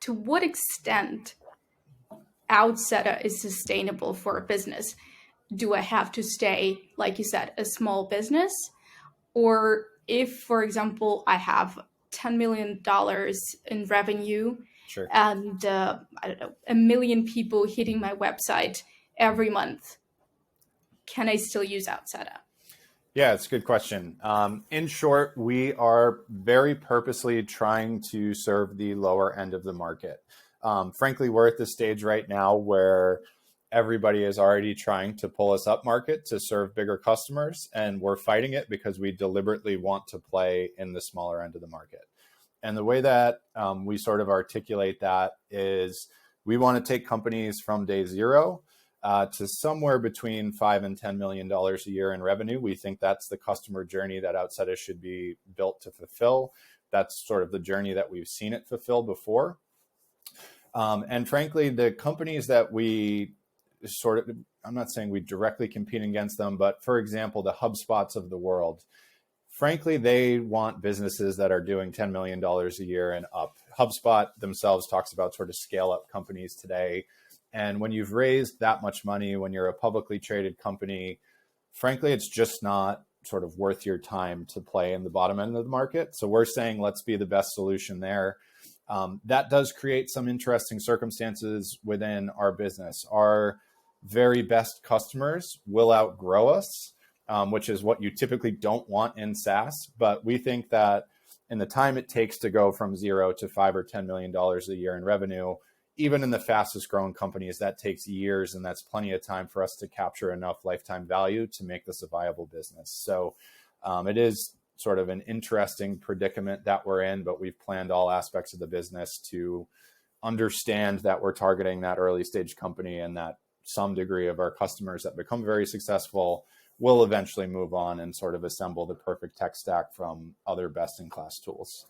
to what extent outsider is sustainable for a business? Do I have to stay, like you said, a small business? Or if, for example, I have $10 million in revenue Sure. and I don't know, 1 million people hitting my website every month, can I still use outsider? Yeah, it's a good question. In short, we are very purposely trying to serve the lower end of the market. Frankly, we're at the stage right now where everybody is already trying to pull us up market to serve bigger customers, and we're fighting it because we deliberately want to play in the smaller end of the market. And the way that we sort of articulate that is we want to take companies from day zero to somewhere between $5 and $10 million a year in revenue. We think that's the customer journey that Outsider should be built to fulfill. That's sort of the journey that we've seen it fulfill before. And frankly, the companies that we sort of, I'm not saying we directly compete against them, but for example, the HubSpots of the world, frankly, they want businesses that are doing $10 million a year and up. HubSpot themselves talks about sort of scale up companies today. And when you've raised that much money, when you're a publicly traded company, frankly, it's just not sort of worth your time to play in the bottom end of the market. So we're saying, let's be the best solution there. That does create some interesting circumstances within our business. Our very best customers will outgrow us, which is what you typically don't want in SaaS. But we think that in the time it takes to go from 0 to $5 or $10 million a year in revenue, even in the fastest growing companies, that takes years, and that's plenty of time for us to capture enough lifetime value to make this a viable business. So it is sort of an interesting predicament that we're in, but we've planned all aspects of the business to understand that we're targeting that early stage company and that some degree of our customers that become very successful will eventually move on and sort of assemble the perfect tech stack from other best-in-class tools.